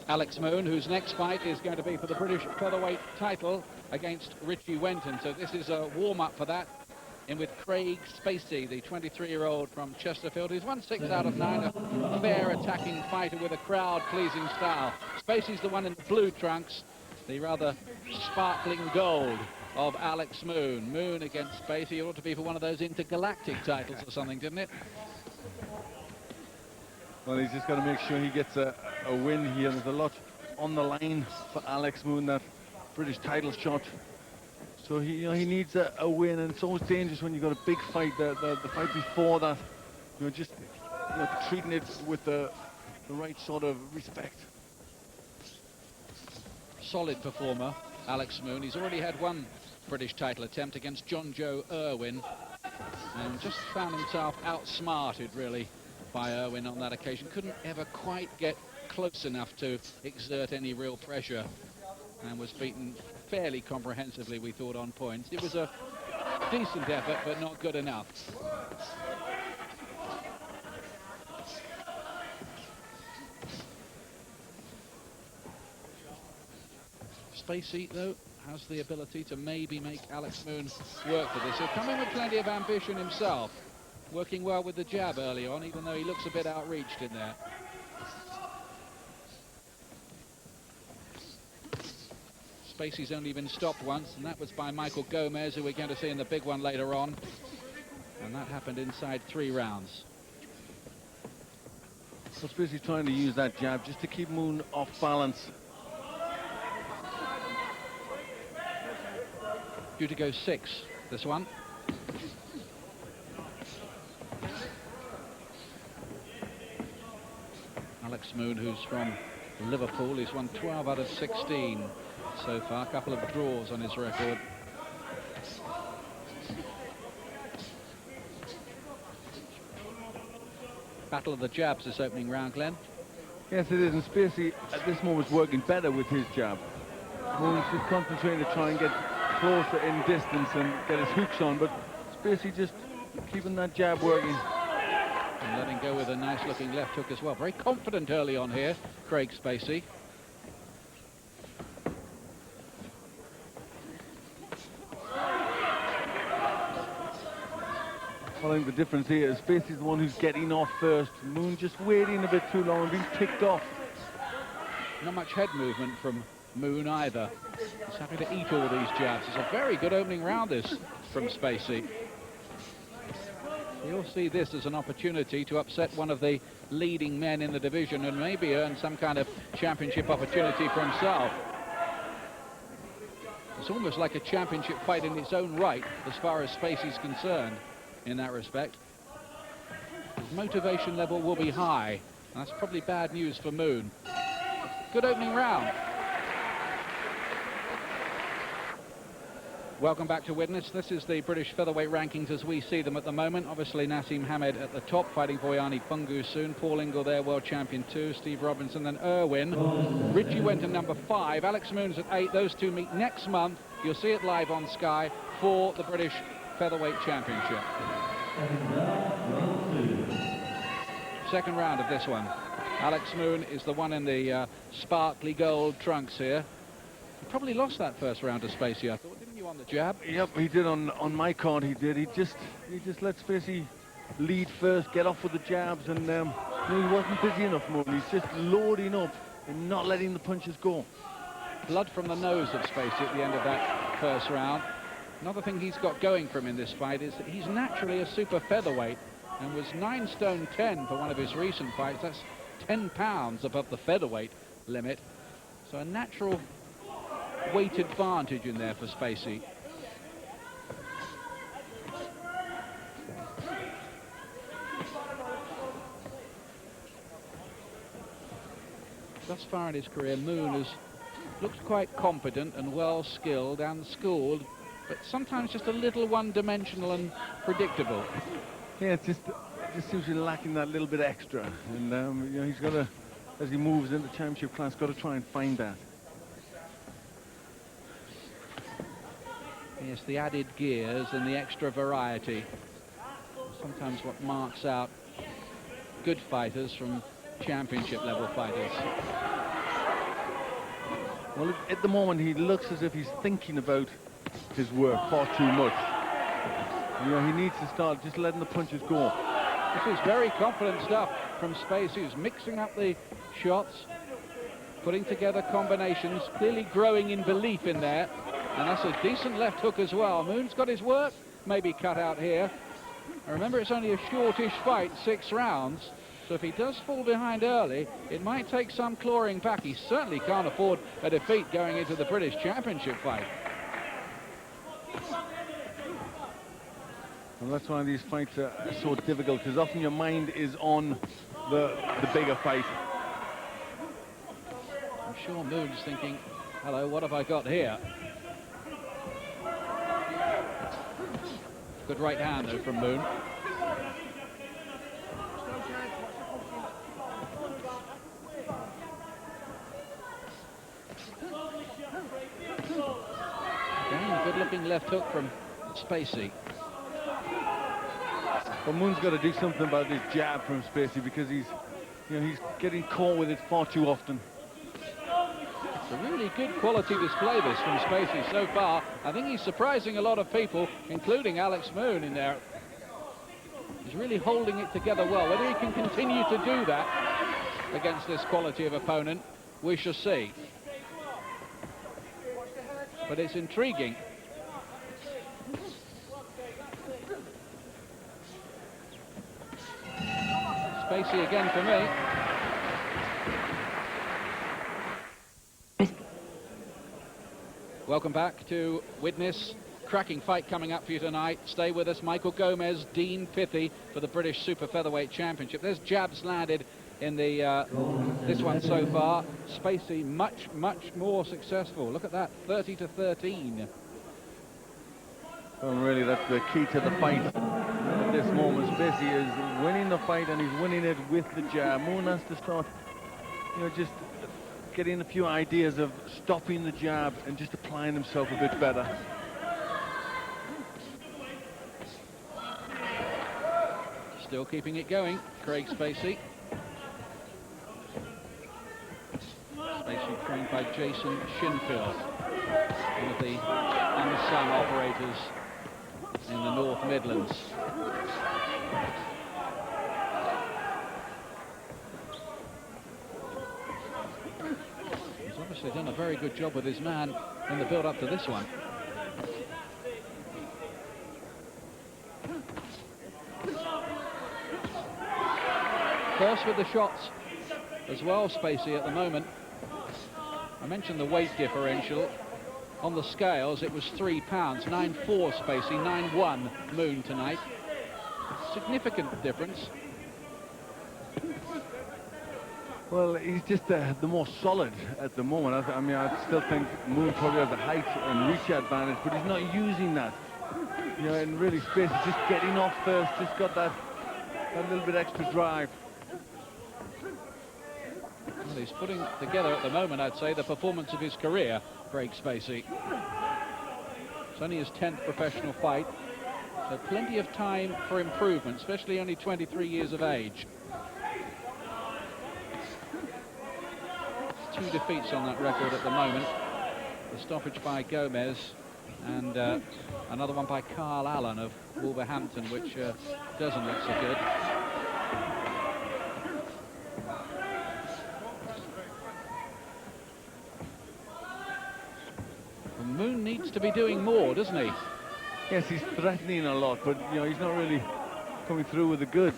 Alex Moon, whose next fight is going to be for the British featherweight title against Richie Wenton. So this is a warm-up for that. In with Craig Spacie, the 23-year-old from Chesterfield, who's won 6 out of 9, a fair attacking fighter with a crowd-pleasing style. Spacie's the one in the blue trunks, the rather sparkling gold of Alex Moon. Moon against Spacie. It ought to be for one of those intergalactic titles or something, didn't it? Well, he's just got to make sure he gets a win here. There's a lot on the line for Alex Moon, that British title shot. So he needs a win, and it's always dangerous when you've got a big fight. The fight before that, just treating it with the right sort of respect. Solid performer, Alex Moon. He's already had one British title attempt against John Joe Irwin, and just found himself outsmarted, really, by Irwin on that occasion. Couldn't ever quite get close enough to exert any real pressure, and was beaten fairly comprehensively, we thought, on points. It was a decent effort, but not good enough. Spacie, though, has the ability to maybe make Alex Moon work for this. He'll come in with plenty of ambition himself, working well with the jab early on, even though he looks a bit outreached in there. Spacie's only been stopped once, and that was by Michael Gomez, who we're going to see in the big one later on. And that happened inside 3 rounds. So Spacie's trying to use that jab just to keep Moon off balance. Due to go 6, this one. Alex Moon, who's from Liverpool, he's won 12 out of 16 so far, a couple of draws on his record. Battle of the jabs this opening round, Glenn. Yes, it is, and Spacie at this moment is working better with his jab. Moon's just concentrating to try and get closer in distance and get his hooks on, but Spacie just keeping that jab working. And letting go with a nice looking left hook as well. Very confident early on here, Craig Spacie. I think the difference here is Spacie's the one who's getting off first. Moon just waiting a bit too long and being ticked off. Not much head movement from Moon either. He's having to eat all these jabs. It's a very good opening round, this, from Spacie. You'll see this as an opportunity to upset one of the leading men in the division and maybe earn some kind of championship opportunity for himself. It's almost like a championship fight in its own right as far as Spacie's concerned in that respect. His motivation level will be high. That's probably bad news for Moon. Good opening round. Welcome back to Widnes. This is the British featherweight rankings as we see them at the moment. Obviously Nassim Hamed at the top, fighting Boyani Fungu soon. Paul Ingle there, world champion 2. Steve Robinson, then Irwin. Richie Wenton number 5. Alex Moon's at 8. Those two meet next month. You'll see it live on Sky for the British featherweight championship. Second round of this one. Alex Moon is the one in the sparkly gold trunks here. He probably lost that first round to Spacie, I thought, didn't you, on the jab? Yep, he did on my card, he did. He just let Spacie lead first, get off with the jabs, and he wasn't busy enough, Moon. He's just loading up and not letting the punches go. Blood from the nose of Spacie at the end of that first round. Another thing he's got going for him in this fight is that he's naturally a super featherweight and was 9 stone 10 for one of his recent fights. That's 10 pounds above the featherweight limit. So a natural weight advantage in there for Spacie. Thus far in his career, Moon has looked quite competent and well skilled and schooled, but sometimes just a little one-dimensional and predictable. Yeah, it just seems to be lacking that little bit extra, and he's got to, as he moves into championship class, got to try and find that. Yes, the added gears and the extra variety. Sometimes what marks out good fighters from championship level fighters. Well, at the moment, he looks as if he's thinking about his work far too much. You know, he needs to start just letting the punches go. This is very confident stuff from Spacie, who's mixing up the shots, putting together combinations, clearly growing in belief in there. And that's a decent left hook as well. Moon's got his work maybe cut out here. And remember, it's only a shortish fight, 6 rounds. So if he does fall behind early, it might take some clawing back. He certainly can't afford a defeat going into the British Championship fight. And that's why these fights are so difficult, because often your mind is on the bigger fight. I'm sure Moon's thinking, hello, what have I got here? Good right hand, though, from Moon. Again, a good-looking left hook from Spacie. But Moon's got to do something about this jab from Spacie, because he's getting caught with it far too often. It's a really good quality display, this, from Spacie so far. I think he's surprising a lot of people, including Alex Moon in there. He's really holding it together well. Whether he can continue to do that against this quality of opponent, we shall see. But it's intriguing. Spacie again for me. Welcome back to Widnes. Cracking fight coming up for you tonight. Stay with us. Michael Gomez, Dean Pithy for the British Super Featherweight Championship. There's jabs landed in the this one so far. Spacie much more successful. Look at that, 30-13. Well, really, that's the key to the fight at this moment. Spacie is winning the fight, and he's winning it with the jab. Moon has to start, just getting a few ideas of stopping the jab and just applying himself a bit better. Still keeping it going, Craig Spacie. Spacie trained by Jason Shinfield, one of the unsung operators in the North Midlands. He's obviously done a very good job with his man in the build-up to this one. First with the shots as well, Spacie, at the moment. I mentioned the weight differential. On the scales, it was 3 pounds, 9-4 Spacie, 9-1 Moon tonight. Significant difference. Well, he's just the more solid at the moment. I mean, I still think Moon probably has the height and reach advantage, but he's not using that. And really Spacie's just getting off first, just got that little bit extra drive. Well, he's putting together at the moment, I'd say, the performance of his career, Craig Spacie. It's only his 10th professional fight, so plenty of time for improvement, especially only 23 years of age. 2 defeats on that record at the moment. The stoppage by Gomez and another one by Carl Allen of Wolverhampton, which doesn't look so good. Moon needs to be doing more, doesn't he? Yes, he's threatening a lot, but he's not really coming through with the goods.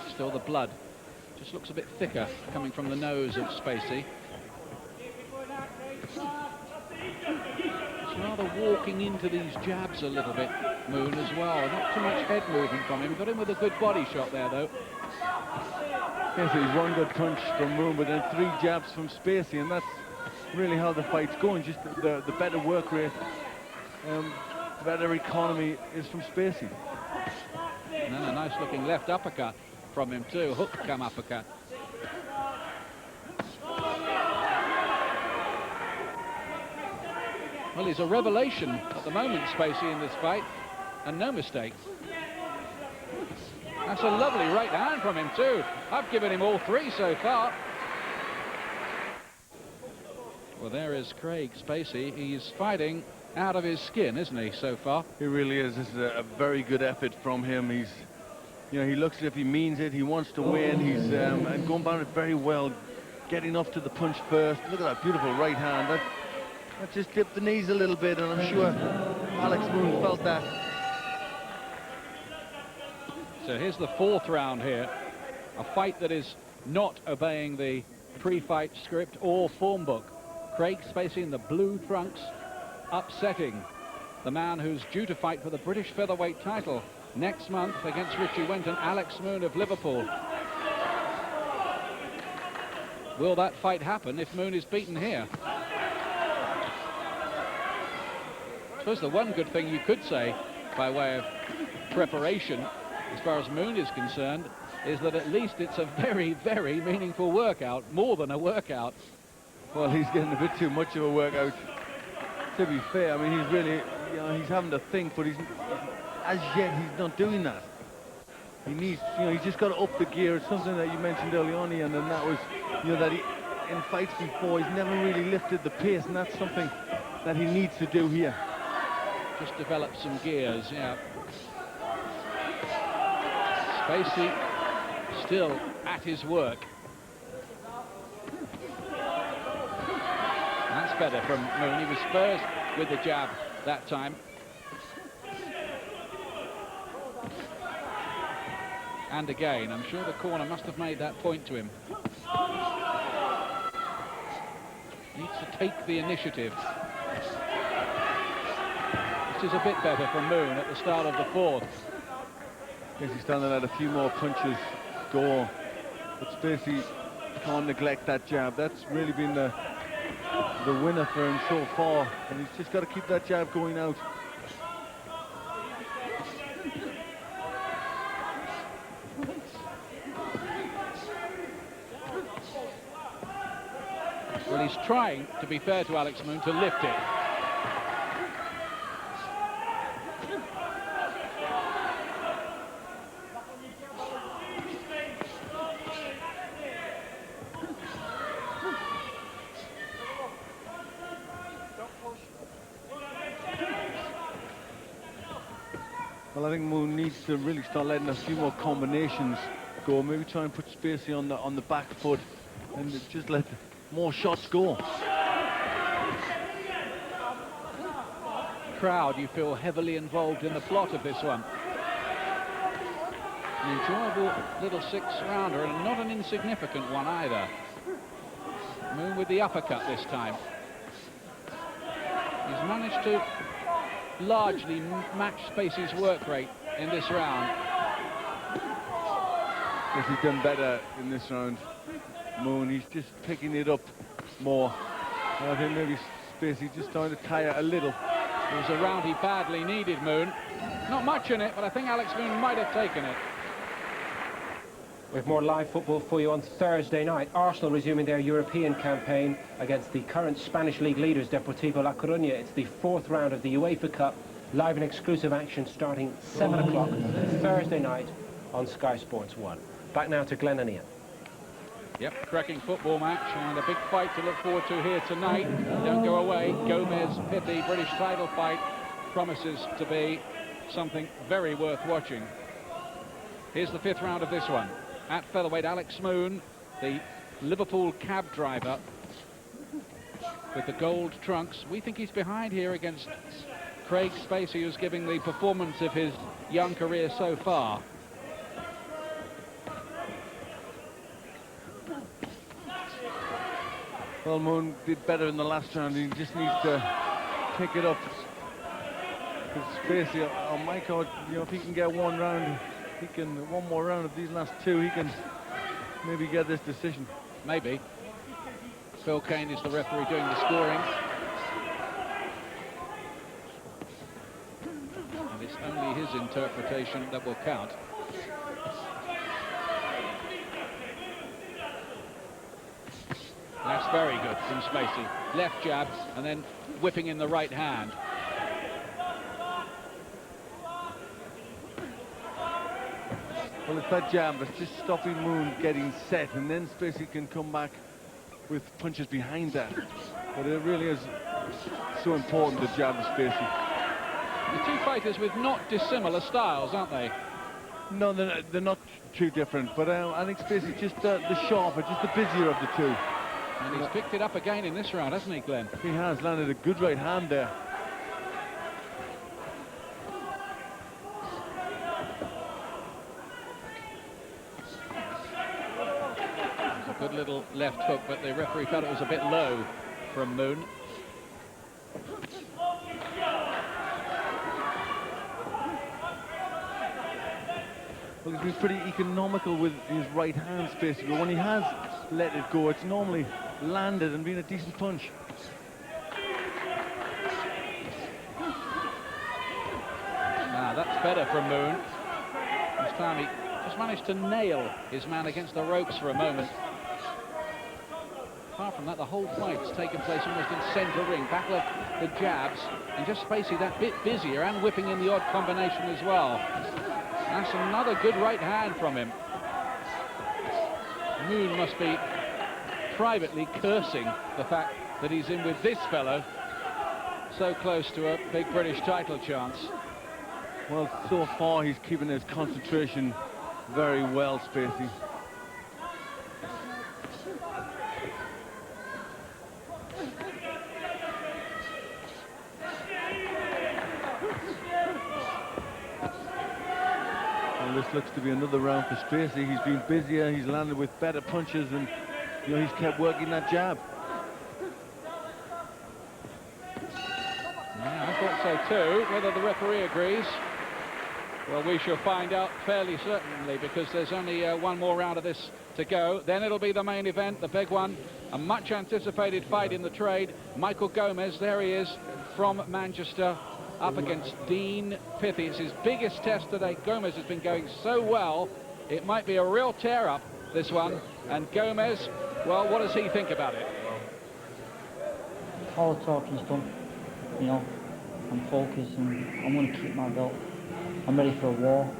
Still the blood just looks a bit thicker coming from the nose of Spacie. Rather walking into these jabs a little bit, Moon, as well. Not too much head movement from him. Got him with a good body shot there, though. Yes, he's 1 good punch from Moon, but then 3 jabs from Spacie, and that's really how the fight's going. Just the better work rate, the better economy is from Spacie. And then a nice-looking left uppercut from him, too. Hook come uppercut. Well, he's a revelation at the moment, Spacie, in this fight, and no mistakes. That's a lovely right hand from him too. I've given him all three so far. Well, there is Craig Spacie. He's fighting out of his skin, isn't he, so far? He really is. This is a very good effort from him. He's, you know, he looks as if he means it. He wants to win. He's and going about it very well, getting off to the punch first. Look at that beautiful right hand. That just dipped the knees a little bit, and I'm sure Alex Moon felt that. So here's the fourth round here. A fight that is not obeying the pre-fight script or form book. Craig Spacie in the blue trunks, upsetting the man who's due to fight for the British featherweight title next month against Richie Wenton, Alex Moon of Liverpool. Will that fight happen if Moon is beaten here? I suppose the one good thing you could say by way of preparation as far as Moon is concerned is that at least it's a very, very meaningful workout, more than a workout. Well, he's getting a bit too much of a workout, to be fair. I mean, he's really, you know, he's having to think, but as yet he's not doing that. He needs, you know, he's just got to up the gear. It's something that you mentioned early on, Ian, and that was, you know, that he, in fights before, he's never really lifted the pace, and that's something that he needs to do here. Just develop some gears, yeah. Spacie still at his work. That's better from Moon. He was first with the jab that time. And again, I'm sure the corner must have made that point to him. Needs to take the initiative. This is a bit better from Moon at the start of the fourth. Yes, he's starting to let a few more punches go. But Spacie can't neglect that jab. That's really been the winner for him so far, and he's just got to keep that jab going out. Well, he's trying, to be fair to Alex Moon, to lift it. Well, I think Moon needs to really start letting a few more combinations go. Maybe try and put Spacie on the back foot and just let more shots go. Crowd, you feel heavily involved in the plot of this one. An enjoyable little six-rounder, and not an insignificant one either. Moon with the uppercut this time. He's managed to largely match Spacie's work rate in this round. Yes, he's done better in this round. Moon, he's just picking it up more. And I think maybe Spacie just trying to tire a little. It was a round he badly needed, Moon. Not much in it, but I think Alex Moon might have taken it. We have more live football for you on Thursday night. Arsenal resuming their European campaign against the current Spanish League leaders, Deportivo La Coruña. It's the fourth round of the UEFA Cup. Live and exclusive action starting 7 o'clock Thursday night on Sky Sports 1. Back now to Glenn and Ian. Yep, cracking football match and a big fight to look forward to here tonight. Don't go away. Gomez, Pitti, British title fight promises to be something very worth watching. Here's the fifth round of this one. At featherweight, Alex Moon, the Liverpool cab driver with the gold trunks. We think he's behind here against Craig Spacie, who's giving the performance of his young career so far. Well, Moon did better in the last round. He just needs to pick it up. Because Spacie, oh my God, you know, if he can get one round, he can, one more round of these last two, he can maybe get this decision. Maybe. Phil Kane is the referee doing the scoring. And it's only his interpretation that will count. That's very good from Spacie. Left jab and then whipping in the right hand. Well, it's that jab that's just stopping Moon getting set, and then Spacie can come back with punches behind that. But it really is so important to jab the Spacie. The two fighters with not dissimilar styles, aren't they? No, they're not too different, but I think Spacie's just the sharper, just the busier of the two. And he's picked it up again in this round, hasn't he, Glenn? He has landed a good right hand there. Good little left hook, but the referee felt it was a bit low from Moon. Well, he's been pretty economical with his right hand, Spacie, but when he has let it go, it's normally landed and been a decent punch. Now that's better from Moon. This time he just managed to nail his man against the ropes for a moment. Apart from that, the whole fight's taken place almost in centre ring. Battle of the jabs, and just Spacie that bit busier and whipping in the odd combination as well. That's another good right hand from him. Moon must be privately cursing the fact that he's in with this fellow so close to a big British title chance. Well, so far he's keeping his concentration very well, Spacie. This looks to be another round for Spacie. He's been busier, he's landed with better punches, and you know, he's kept working that jab. Yeah, I thought so too. Whether the referee agrees, well, we shall find out fairly certainly, because there's only one more round of this to go. Then it'll be the main event, the big one, a much anticipated fight in the trade. Michael Gomez, there he is from Manchester, up against Dean Pithy. It's his biggest test today. Gomez has been going so well, it might be a real tear-up, this one. And Gomez, well, what does he think about it? All the talking's done, you know. I'm focused and I'm going to keep my belt. I'm ready for a war.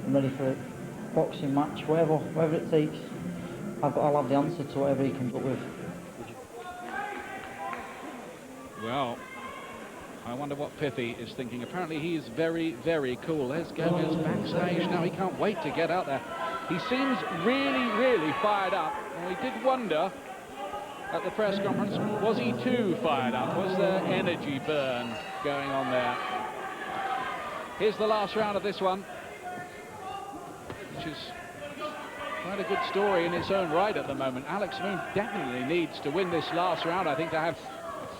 I'm ready for a boxing match, whatever it takes. I'll have the answer to whatever he comes up with. Well, I wonder what Pithy is thinking. Apparently he is very, very cool. There's Gomez backstage now. He can't wait to get out there. He seems really, really fired up. And we did wonder at the press conference, was he too fired up? Was there energy burn going on there? Here's the last round of this one, which is quite a good story in its own right at the moment. Alex Moon definitely needs to win this last round, I think, to have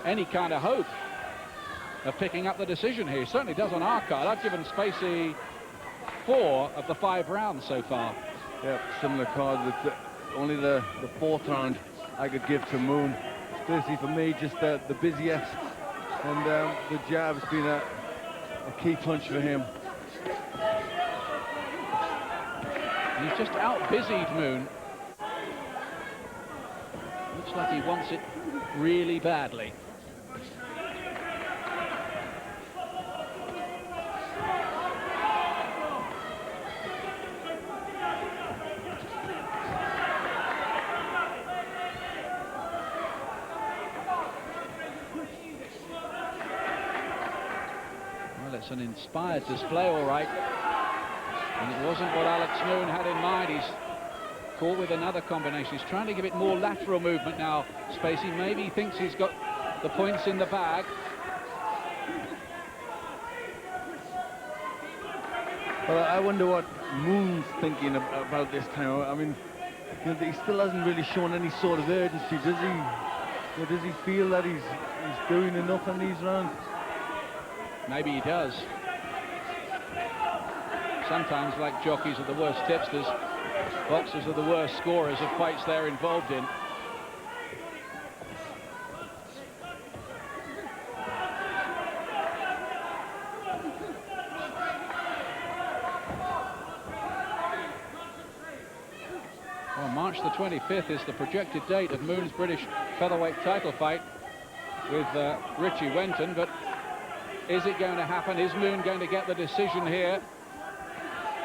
any kind of hope of picking up the decision here. He certainly does on our card. I've given Spacie 4 of the 5 rounds so far. Yeah, similar card. Only the 4th round I could give to Moon. Spacie, for me, just the busiest, and the jab has been a key punch for him. He's just out-busied Moon. Looks like he wants it really badly. It's an inspired display, all right, and it wasn't what Alex Moon had in mind. He's caught with another combination. He's trying to give it more lateral movement now, Spacie. Maybe he thinks he's got the points in the bag. Well, I wonder what Moon's thinking about this time. I mean, you know, he still hasn't really shown any sort of urgency, does he? Or does he feel that he's doing enough in these rounds? Maybe he does. Sometimes, like jockeys are the worst tipsters, boxers are the worst scorers of fights they're involved in. Well, March the 25th is the projected date of Moon's British featherweight title fight with Richie Wenton, but is it going to happen? Is Moon going to get the decision here?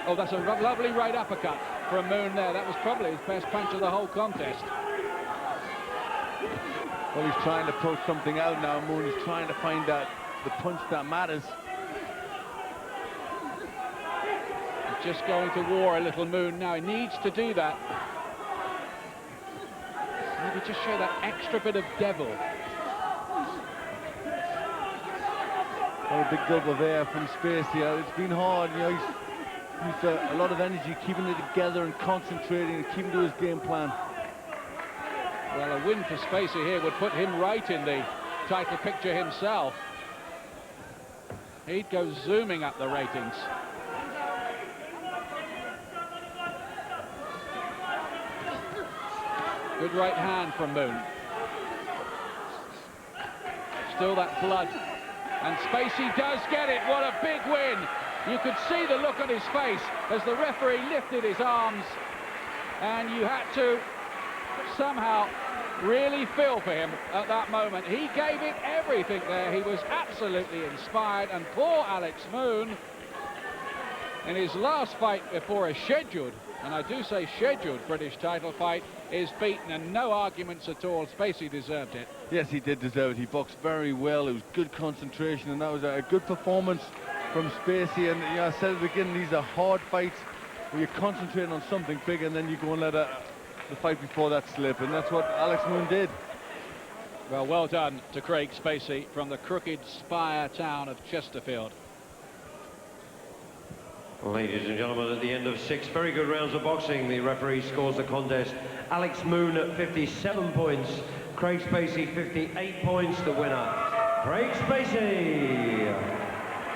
Oh, that's a lovely right uppercut from Moon there. That was probably his best punch of the whole contest. Well, he's trying to pull something out now, Moon. He's trying to find the punch that matters. He's just going to war a little, Moon, now. He needs to do that. Maybe just show that extra bit of devil. Oh, a big double there from Spacie. It's been hard, you know. He's a lot of energy keeping it together and concentrating and keeping to his game plan. Well, a win for Spacie here would put him right in the title picture himself. He'd go zooming up the ratings. Good right hand from Moon. Still that blood. And Spacie does get it. What a big win. You could see the look on his face as the referee lifted his arms. And you had to somehow really feel for him at that moment. He gave it everything there. He was absolutely inspired. And poor Alex Moon, in his last fight before a scheduled, and I do say scheduled, British title fight, is beaten, and no arguments at all. Spacie deserved it. Yes, he did deserve it. He boxed very well. It was good concentration, and that was a good performance from Spacie. And you know, I said it again, these are hard fights where you're concentrating on something big, and then you go and let the fight before that slip, and that's what Alex Moon did. Well done to Craig Spacie from the crooked spire town of Chesterfield. Ladies and gentlemen, at the end of 6 very good rounds of boxing, the referee scores the contest. Alex Moon at 57 points, Craig Spacie 58 points. The winner, Craig Spacie.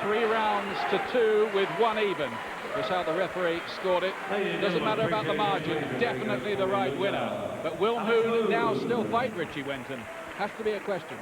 3 rounds to 2 with 1 even. That's how the referee scored it. Doesn't matter about the margin, definitely the right winner. But will Moon now still fight Richie Wenton? Has to be a question.